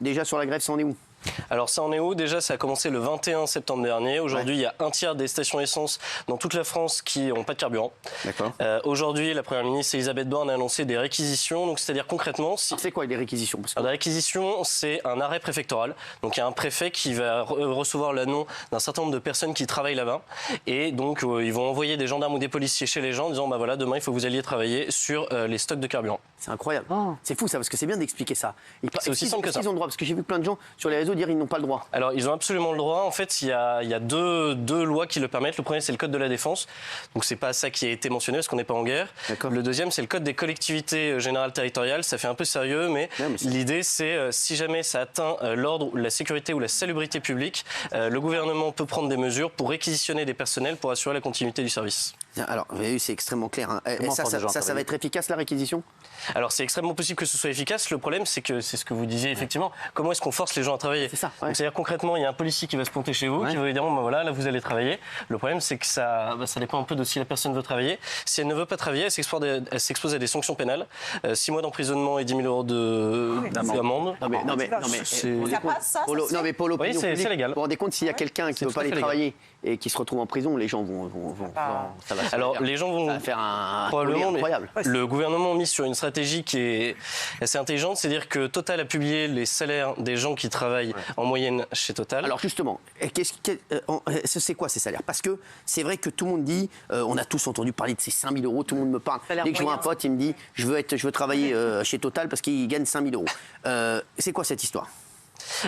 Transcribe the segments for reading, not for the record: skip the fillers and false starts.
Déjà sur la grève, ça en est où? Alors ça en est où? Déjà, ça a commencé le 21 septembre dernier. Aujourd'hui, il y a un tiers des stations essence dans toute la France qui n'ont pas de carburant. D'accord. Aujourd'hui, la Première ministre Elisabeth Borne a annoncé des réquisitions. Donc, c'est-à-dire concrètement... C'est quoi les réquisitions? Alors, la réquisition, c'est un arrêt préfectoral. Donc, il y a un préfet qui va recevoir le nom d'un certain nombre de personnes qui travaillent là-bas. Et donc, ils vont envoyer des gendarmes ou des policiers chez les gens en disant, bah voilà, demain, il faut que vous alliez travailler sur les stocks de carburant. C'est incroyable. Oh. C'est fou ça, parce que c'est bien d'expliquer ça. C'est aussi simple que ça. Ils ont le droit, parce que j'ai vu plein de gens sur les réseaux dire qu'ils n'ont pas le droit. Alors, ils ont absolument le droit. En fait, il y a deux lois qui le permettent. Le premier, c'est le code de la défense. Donc, c'est pas ça qui a été mentionné, parce qu'on n'est pas en guerre. Le deuxième, c'est le code des collectivités générales territoriales. Ça fait un peu sérieux, mais l'idée, c'est si jamais ça atteint l'ordre, la sécurité ou la salubrité publique, le gouvernement peut prendre des mesures pour réquisitionner des personnels pour assurer la continuité du service. Alors, vous avez vu, c'est extrêmement clair. Hein. Et ça va être efficace, la réquisition? Alors, c'est extrêmement possible que ce soit efficace. Le problème, c'est que c'est ce que vous disiez, effectivement. Comment est-ce qu'on force les gens à travailler? C'est ça. Ouais. C'est-à-dire, concrètement, il y a un policier qui va se pointer chez vous, qui va vous dire, bon, ben voilà, là, vous allez travailler. Le problème, c'est que ça dépend un peu de si la personne veut travailler. Si elle ne veut pas travailler, elle s'expose à des sanctions pénales. 6 mois d'emprisonnement et 10 000 € d'amende. Non, mais ça passe, ça? Non, mais pour l'opinion publique, c'est légal. vous vous rendez compte, s'il y a quelqu'un qui ne veut pas aller travailler et qui se retrouve en prison, les gens vont ça va alors, les gens vont faire un probablement incroyable. Le gouvernement mise sur une stratégie qui est assez intelligente, c'est-à-dire que Total a publié les salaires des gens qui travaillent en moyenne chez Total. Alors justement, c'est quoi ces salaires? Parce que c'est vrai que tout le monde dit, on a tous entendu parler de ces 5 000 €, tout le monde me parle. Dès que je vois un pote, il me dit, je veux travailler chez Total parce qu'il gagne 5 000 €. C'est quoi cette histoire?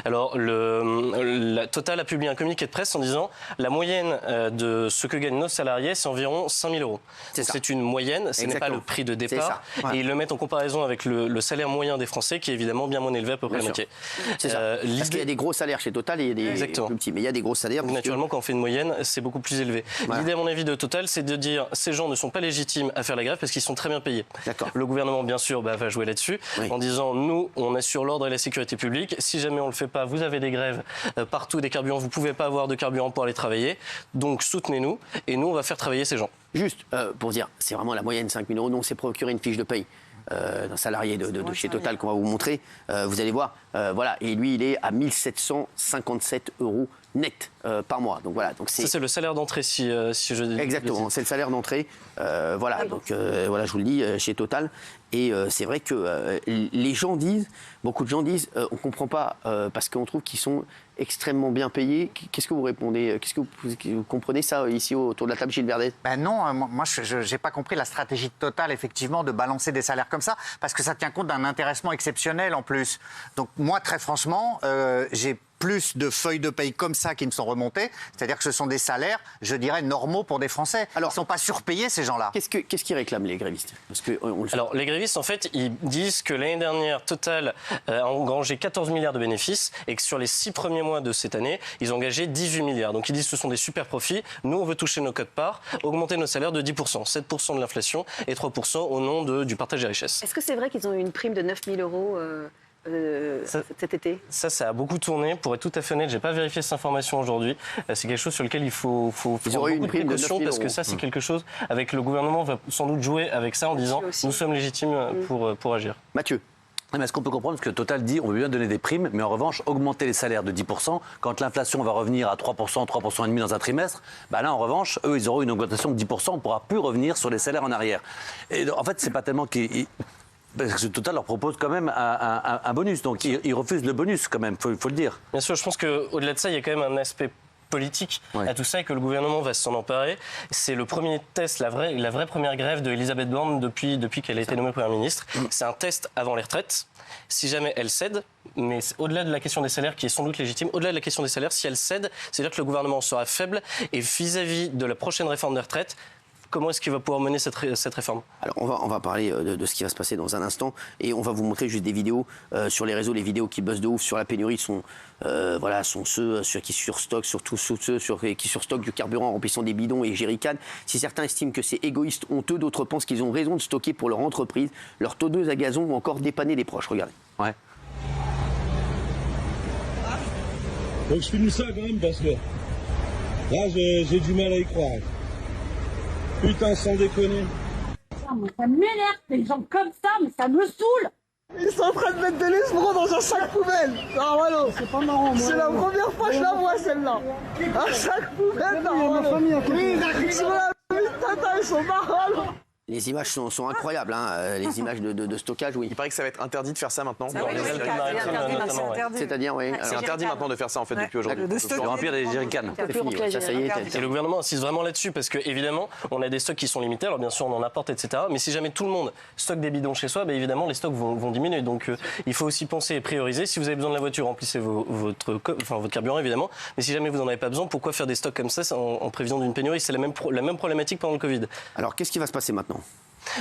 Alors, la Total a publié un communiqué de presse en disant la moyenne de ce que gagnent nos salariés, c'est environ 5 000 €. C'est une moyenne, ce n'est pas le prix de départ. Et ils le mettent en comparaison avec le salaire moyen des Français, qui est évidemment bien moins élevé, à peu près la moitié. C'est ça. Parce qu'il y a des gros salaires chez Total et il y a des plus petits. Mais il y a des gros salaires. Naturellement, quand on fait une moyenne, c'est beaucoup plus élevé. L'idée, à mon avis, de Total, c'est de dire ces gens ne sont pas légitimes à faire la grève parce qu'ils sont très bien payés. Le gouvernement, bien sûr, va jouer là-dessus en disant nous, on assure l'ordre et la sécurité publique. Si jamais on le fait pas, vous avez des grèves partout, des carburants, vous ne pouvez pas avoir de carburant pour aller travailler, donc soutenez-nous et nous on va faire travailler ces gens. Juste pour dire, c'est vraiment la moyenne 5 000 €, donc c'est procurer une fiche de paye d'un salarié de chez Total qu'on va vous montrer, vous allez voir, voilà, et lui il est à 1 757 € net par mois. Donc voilà, donc c'est le salaire d'entrée si je dis. Exactement, c'est le salaire d'entrée. Voilà, donc voilà, je vous le dis, chez Total. Et c'est vrai que les gens disent, beaucoup de gens disent, on comprend pas parce qu'on trouve qu'ils sont extrêmement bien payés. Qu'est-ce que vous répondez? Qu'est-ce que vous comprenez ça ici autour de la table, Gilles Verdet? Non, moi je n'ai pas compris la stratégie de Total, effectivement, de balancer des salaires comme ça, parce que ça tient compte d'un intéressement exceptionnel en plus. Donc moi, très franchement, j'ai plus de feuilles de paye comme ça qui me sont remontées, c'est-à-dire que ce sont des salaires, je dirais, normaux pour des Français. Alors, ils ne sont pas surpayés, ces gens-là. Qu'est-ce qu'ils réclament, les grévistes? Parce que, alors, les grévistes, en fait, ils disent que l'année dernière, Total a engrangé 14 milliards de bénéfices et que sur les 6 premiers mois de cette année, ils ont engagé 18 milliards. Donc, ils disent que ce sont des super profits. Nous, on veut toucher nos cotes-parts, augmenter nos salaires de 10%, 7% de l'inflation et 3% au nom du partage des richesses. Est-ce que c'est vrai qu'ils ont eu une prime de 9 000 € cet été? Ça a beaucoup tourné. Pour être tout à fait honnête, j'ai pas vérifié cette information aujourd'hui. C'est quelque chose sur lequel il faut prendre beaucoup de précautions parce que ça, c'est quelque chose avec le gouvernement va sans doute jouer avec ça en disant nous sommes légitimes pour agir. Mathieu. Mais est-ce qu'on peut comprendre ce que Total dit? On veut bien donner des primes, mais en revanche, augmenter les salaires de 10%, quand l'inflation va revenir à 3%, 3,5% dans un trimestre, bah là, en revanche, eux, ils auront une augmentation de 10%, on ne pourra plus revenir sur les salaires en arrière. Et en fait, c'est pas tellement qu'ils... Parce que Total leur propose quand même un bonus, donc ils refusent le bonus quand même, faut le dire. Bien sûr, je pense qu'au-delà de ça, il y a quand même un aspect politique à tout ça et que le gouvernement va s'en emparer. C'est le premier test, la vraie première grève de Elisabeth Borne depuis qu'elle a été nommée Première ministre. C'est un test avant les retraites. Si jamais elle cède, mais au-delà de la question des salaires qui est sans doute légitime, au-delà de la question des salaires, si elle cède, c'est-à-dire que le gouvernement sera faible et vis-à-vis de la prochaine réforme des retraites, comment est-ce qu'il va pouvoir mener cette réforme? Alors on va parler de ce qui va se passer dans un instant et on va vous montrer juste des vidéos sur les réseaux, les vidéos qui buzzent de ouf sur la pénurie sont ceux qui surstockent, surtout ceux qui surstockent du carburant en remplissant des bidons et jerrycans. Si certains estiment que c'est égoïste, honteux, d'autres pensent qu'ils ont raison de stocker pour leur entreprise, leur tonneuse à gazon ou encore dépanner des proches. Regardez. Ouais. Donc je filme ça quand même parce que là j'ai du mal à y croire. Putain, sans déconner. Ça m'énerve, des gens comme ça, mais ça me saoule. Ils sont en train de mettre de l'esbron dans un sac poubelle. Normalo. C'est pas marrant. C'est la première fois que je la vois celle-là. Un sac poubelle. Normalo. Oui, sur la vie de Tata, ils sont marrants. Les images sont incroyables, hein. Les images de stockage, oui. Il paraît que ça va être interdit de faire ça maintenant. C'est-à-dire, oui. C'est interdit maintenant de faire ça en fait depuis aujourd'hui. Le remplir des jerrycans. C'est fini, ça y est. Et le gouvernement insiste vraiment là-dessus parce que évidemment, on a des stocks qui sont limités. Alors bien sûr, on en apporte, etc. Mais si jamais tout le monde stocke des bidons chez soi, bah, évidemment, les stocks vont diminuer. Donc il faut aussi penser et prioriser. Si vous avez besoin de la voiture, remplissez votre carburant, évidemment. Mais si jamais vous n'en avez pas besoin, pourquoi faire des stocks comme ça en prévision d'une pénurie? C'est la même problématique pendant le Covid. Alors, qu'est-ce qui va se passer maintenant?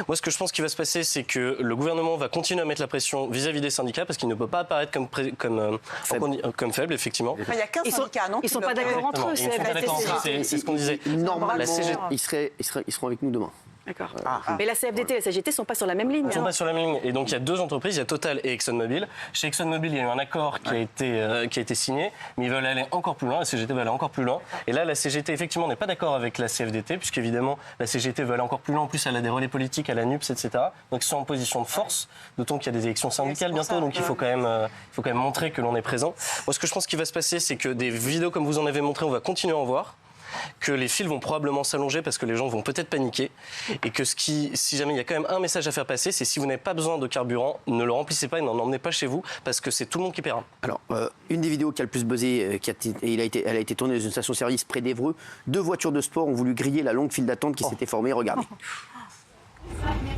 Moi, ce que je pense qu'il va se passer, c'est que le gouvernement va continuer à mettre la pression vis-à-vis des syndicats parce qu'il ne peut pas apparaître comme faible, effectivement. Il n'y a qu'un syndicat, non? Ils ne sont pas d'accord entre eux. C'est ce qu'on disait. Normalement, ils seront avec nous demain. D'accord. Mais la CFDT et la CGT ne sont pas sur la même ligne. Ils ne sont pas sur la même ligne. Et donc, il y a deux entreprises, il y a Total et ExxonMobil. Chez ExxonMobil, il y a eu un accord qui a été signé, mais ils veulent aller encore plus loin. La CGT veut aller encore plus loin. Et là, la CGT, effectivement, n'est pas d'accord avec la CFDT, puisqu'évidemment, la CGT veut aller encore plus loin. En plus, elle a des relais politiques à la NUPS, etc. Donc, ils sont en position de force. D'autant qu'il y a des élections syndicales bientôt. Donc, il faut quand même montrer que l'on est présent. Moi, ce que je pense qu'il va se passer, c'est que des vidéos comme vous en avez montré, on va continuer à en voir. Que les fils vont probablement s'allonger parce que les gens vont peut-être paniquer et que si jamais il y a quand même un message à faire passer, c'est si vous n'avez pas besoin de carburant, ne le remplissez pas et n'en emmenez pas chez vous parce que c'est tout le monde qui paiera. Alors, une des vidéos qui a le plus buzzé, elle a été tournée dans une station-service près d'Évreux. 2 voitures de sport ont voulu griller la longue file d'attente qui s'était formée. Regardez.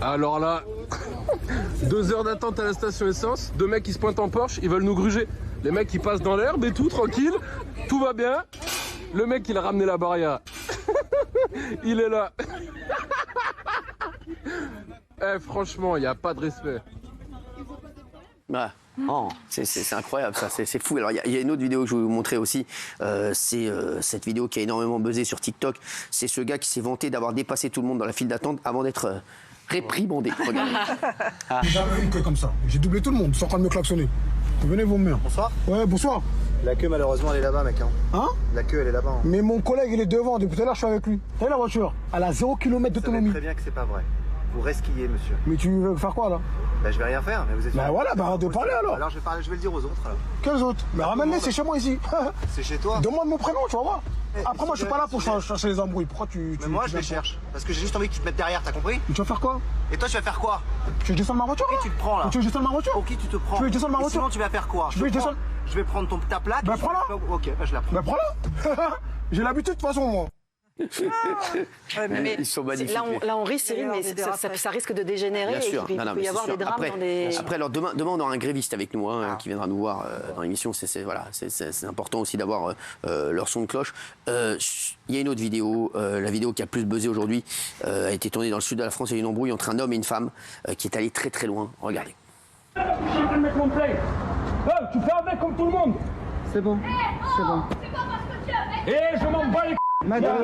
Alors là, 2 heures d'attente à la station essence, 2 mecs qui se pointent en Porsche, ils veulent nous gruger. Les mecs qui passent dans l'herbe et tout, tranquille, tout va bien. Le mec, il a ramené la barrière. Il est là. Franchement, il n'y a pas de respect. Ah. Oh, c'est incroyable, ça, c'est fou. Alors, il y a une autre vidéo que je vais vous montrer aussi. C'est cette vidéo qui a énormément buzzé sur TikTok. C'est ce gars qui s'est vanté d'avoir dépassé tout le monde dans la file d'attente avant d'être réprimandé. Regardez. J'ai jamais vu une queue comme ça. J'ai doublé tout le monde, ils sont en train de me klaxonner. Venez vous murs. Bonsoir. Ouais, bonsoir. La queue, malheureusement, elle est là-bas, mec. Hein? La queue, elle est là-bas. Hein. Mais mon collègue, il est devant. Depuis tout à l'heure, je suis avec lui. T'as vu la voiture? Elle a 0 km d'autonomie. Vous savez très bien que c'est pas vrai. Vous resquillez, monsieur. Mais tu veux faire quoi, là? Bah, je vais rien faire, mais vous êtes... Bah voilà, bah arrête de parler, alors. Alors, je vais le dire aux autres, alors. Quels autres? Mais ramène-les, c'est chez moi, ici. C'est chez toi? Demande mon prénom, tu vas voir. Après, moi, je suis pas là pour chercher les embrouilles. Pourquoi tu... Mais moi, je les cherche. Parce que j'ai juste envie qu'ils te mettent derrière, t'as compris? Tu vas faire quoi? Et toi, tu vas faire quoi? Tu veux que je descende ma voiture? Pour qui tu te prends, là? Tu veux que je descende ma voiture? Pour qui tu te prends? Tu veux que je descende ma voiture? Sinon, tu vas faire quoi? Je vais prendre ta plaque. Bah, prends-la. Ok, bah, je la prends. Bah, prends-la. J'ai l'habitude, de toute façon, moi. Mais Ils sont magnifiques. là, on risque, Cyril, mais ça risque de dégénérer. Bien sûr. Et il peut y avoir des drames dans des... Après, alors demain, on aura un gréviste avec nous qui viendra nous voir dans l'émission. C'est important aussi d'avoir leur son de cloche. Il y a une autre vidéo, la vidéo qui a plus buzzé aujourd'hui, a été tournée dans le sud de la France. Il y a eu une embrouille entre un homme et une femme qui est allée très très loin. Regardez. Je suis en train de mettre mon play. Tu fais avec comme tout le monde. C'est bon. C'est bon. Et je m'en bats les... Madame,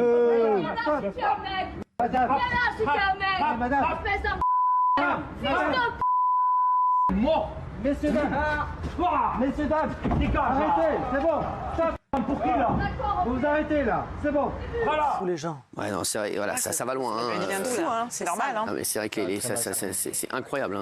mort. Messieurs dames, arrêtez, c'est bon. Pour qui là? Vous vous arrêtez là, c'est bon. Voilà. Tous les gens. Ouais, non, c'est vrai, voilà, ça va loin. C'est normal. Hein. Ah, mais c'est vrai que c'est incroyable.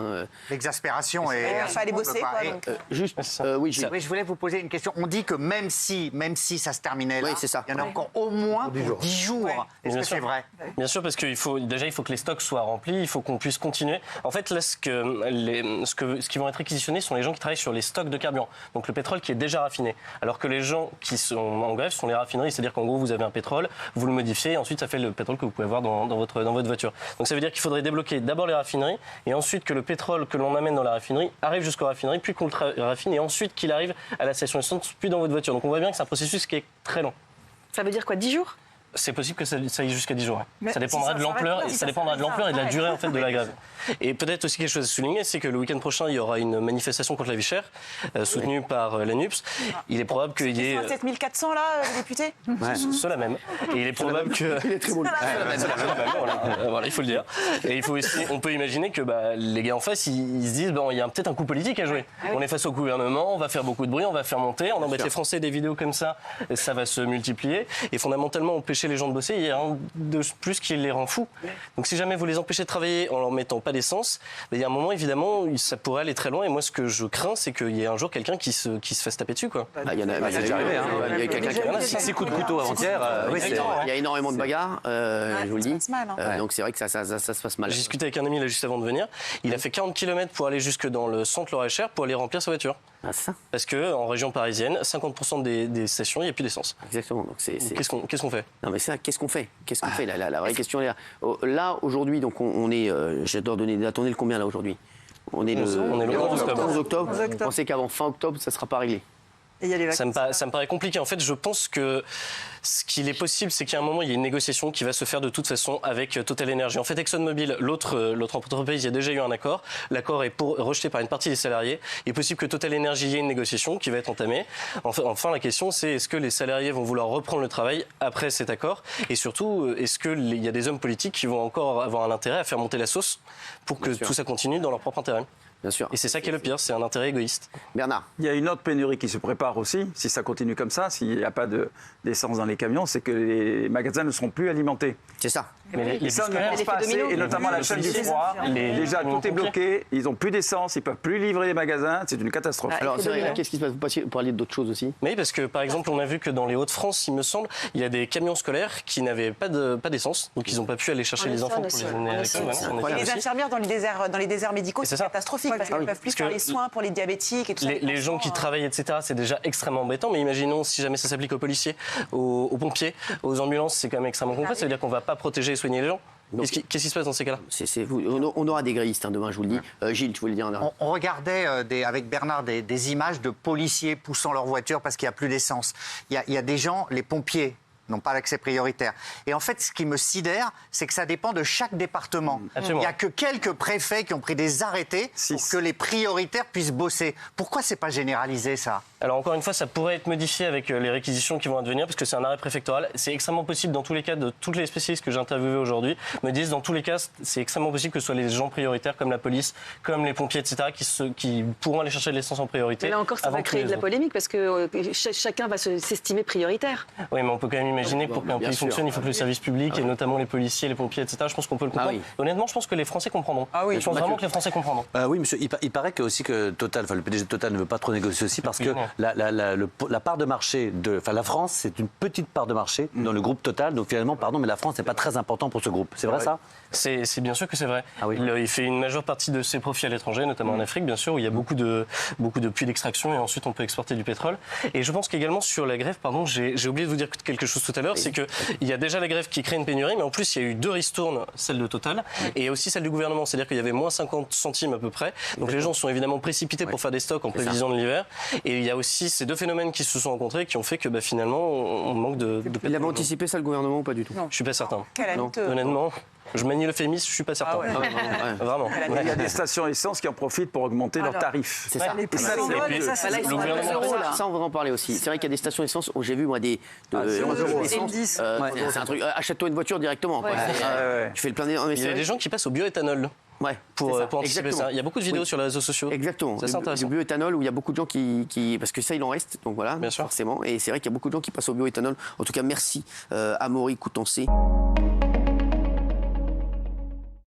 L'exaspération est... Il fallait bosser, quoi. Juste, oui, je voulais vous poser une question. On dit que même si ça se terminait là, c'est ça. il y en a encore au moins pour 10 jours. Est-ce que c'est vrai? Bien sûr, parce qu'il faut que les stocks soient remplis, il faut qu'on puisse continuer. En fait, là, ce qui vont être réquisitionnés sont les gens qui travaillent sur les stocks de carburant. Donc le pétrole qui est déjà raffiné. Alors que les gens qui sont en grève sont les raffineries, c'est-à-dire qu'en gros, vous avez un pétrole, vous le modifiez, et ensuite ça fait le pétrole que vous pouvez avoir dans votre voiture. Donc ça veut dire qu'il faudrait débloquer d'abord les raffineries, et ensuite que le pétrole que l'on amène dans la raffinerie arrive jusqu'aux raffineries, puis qu'on le raffine, et ensuite qu'il arrive à la station essence, puis dans votre voiture. Donc on voit bien que c'est un processus qui est très long. Ça veut dire quoi, 10 jours? C'est possible que ça aille jusqu'à 10 jours. Mais ça dépendra de l'ampleur et de la durée en fait de la grève. Et peut-être aussi quelque chose à souligner, c'est que le week-end prochain, il y aura une manifestation contre la vie chère, soutenue par la NUPS. Il est probable qu'il y ait... 7400 là, les députés? Ceux-là même. Et il est probable que... Il est très beau. Voilà, il faut le dire. Et on peut imaginer que les gars en face, ils se disent, il y a peut-être un coup politique à jouer. On est face au gouvernement, on va faire beaucoup de bruit, on va faire monter, on embête les Français des vidéos comme ça va se multiplier. Et fondamentalement, empêcher empêcher les gens de bosser, il y a un de plus qui les rend fous. Donc si jamais vous les empêchez de travailler en leur mettant pas d'essence, il y a un moment, évidemment, ça pourrait aller très loin. Et moi, ce que je crains, c'est qu'il y ait un jour quelqu'un qui se fasse taper dessus, quoi. Il y en a, c'est déjà arrivé, hein. Il y a quelqu'un qui a 6 coups de couteau avant-hier. il y a énormément de bagarres, je vous le dis. Ça se passe mal, hein. Donc c'est vrai que ça se passe mal. J'ai discuté avec un ami là juste avant de venir. Il a fait 40 km pour aller jusque dans le centre Loir-et-Cher pour aller remplir sa voiture. Ah, ça. Parce qu'en région parisienne, 50% des stations, il n'y a plus d'essence. Exactement. Donc Qu'est-ce qu'on fait? Non mais ça, qu'est-ce qu'on fait? Qu'est-ce qu'on fait? La vraie question est là. Là aujourd'hui, donc on est, j'adore donner des dates. On est le combien là aujourd'hui? On est le 11 octobre. Vous pensez qu'avant fin octobre, ça ne sera pas réglé? Et il y a les Ça me paraît compliqué. En fait, je pense que ce qu'il est possible, c'est qu'à un moment, il y ait une négociation qui va se faire de toute façon avec Total Energy. En fait, ExxonMobil, l'autre entreprise, il y a déjà eu un accord. L'accord est rejeté par une partie des salariés. Il est possible que Total Energy y ait une négociation qui va être entamée. Enfin, la question, c'est est-ce que les salariés vont vouloir reprendre le travail après cet accord? Et surtout, est-ce qu'il y a des hommes politiques qui vont encore avoir un intérêt à faire monter la sauce pour que tout ça continue dans leur propre intérêt? Bien sûr. Et c'est ça qui est le pire, c'est un intérêt égoïste. Bernard. Il y a une autre pénurie qui se prépare aussi, si ça continue comme ça, s'il n'y a pas d'essence dans les camions, c'est que les magasins ne seront plus alimentés. C'est ça. Et ça, on ne pense pas assez, et notamment la chaîne du froid. Déjà, tout est bloqué, ils n'ont plus d'essence, ils ne peuvent plus livrer les magasins, c'est une catastrophe. Alors, c'est vrai, qu'est-ce qui se passe? Vous parliez d'autres choses aussi? Oui, parce que par exemple, on a vu que dans les Hauts-de-France, il me semble, il y a des camions scolaires qui n'avaient pas d'essence, donc ils n'ont pas pu aller chercher les enfants pour les amener à l'école. Et les infirmières dans les déserts médicaux, c'est catastrophique parce qu'elles ne peuvent plus faire les soins pour les diabétiques et tout ça. Les gens qui travaillent, etc., c'est déjà extrêmement embêtant, mais imaginons si jamais ça s'applique aux policiers, aux pompiers, aux ambulances, c'est quand même extrêmement complexe, ça veut dire qu'on ne va pas protéger et soigner les gens. Qu'est-ce qui se passe dans ces cas-là? On aura des grévistes demain, je vous le dis. Gilles, tu voulais dire? On regardait avec Bernard des images de policiers poussant leur voiture parce qu'il n'y a plus d'essence. Il y a des gens, les pompiers, n'ont pas l'accès prioritaire. Et en fait, ce qui me sidère, c'est que ça dépend de chaque département. Absolument. Il n'y a que quelques préfets qui ont pris des arrêtés pour que les prioritaires puissent bosser. Pourquoi c'est pas généralisé, ça? Alors encore une fois, ça pourrait être modifié avec les réquisitions qui vont advenir, parce que c'est un arrêt préfectoral. C'est extrêmement possible dans tous les cas, de tous les spécialistes que j'ai interviewés aujourd'hui, me disent dans tous les cas, c'est extrêmement possible que ce soit les gens prioritaires comme la police, comme les pompiers, etc., qui pourront aller chercher de l'essence en priorité. Mais là encore, ça va créer de la polémique, parce que chacun va s'estimer prioritaire. Oui, mais on peut quand même imaginer que pour qu'un pays fonctionne, il faut que le service public, et notamment les policiers, les pompiers, etc., je pense qu'on peut le comprendre. Ah oui. Honnêtement, je pense que les Français comprendront. Ah oui, je pense vraiment que les Français comprendront. Oui, monsieur, il paraît que aussi que Total, le PDG de Total ne veut pas trop négocier aussi parce que la part de marché la France, c'est une petite part de marché dans le groupe Total. Donc finalement, pardon, mais la France n'est pas très important pour ce groupe. C'est vrai ça? C'est bien sûr que c'est vrai. Ah oui. Il fait une majeure partie de ses profits à l'étranger, notamment en Afrique, bien sûr, où il y a beaucoup de puits d'extraction et ensuite on peut exporter du pétrole. Et je pense qu'également sur la grève, pardon, j'ai oublié de vous dire quelque chose tout à l'heure, c'est qu'il y a déjà la grève qui crée une pénurie, mais en plus il y a eu 2 ristournes, celle de Total et aussi celle du gouvernement. C'est-à-dire qu'il y avait moins 50 centimes à peu près. Donc les gens sont évidemment précipités pour faire des stocks en prévision de l'hiver. Et il y a aussi ces 2 phénomènes qui se sont rencontrés qui ont fait que finalement on manque de pétrole. Il avait anticipé ça le gouvernement ou pas du tout? Je suis pas certain. Non. Honnêtement, je manie l'euphémisme, je suis pas certain. Vraiment. Il y a des stations essence qui en profitent pour augmenter leurs tarifs. C'est ça. Ça, on va en parler aussi. C'est vrai qu'il y a des stations essence où j'ai vu, moi, des. C'est un truc. Achète-toi une voiture directement. Tu fais le plein. Il y a des gens qui passent au bioéthanol. Pour anticiper ça. Il y a beaucoup de vidéos sur les réseaux sociaux. Exactement. Du bioéthanol où il y a beaucoup de gens qui. Parce que ça, il en reste. Donc voilà, bien sûr. Forcément. Et c'est vrai qu'il y a beaucoup de gens qui passent au bioéthanol. En tout cas, merci à Maury Coutancé.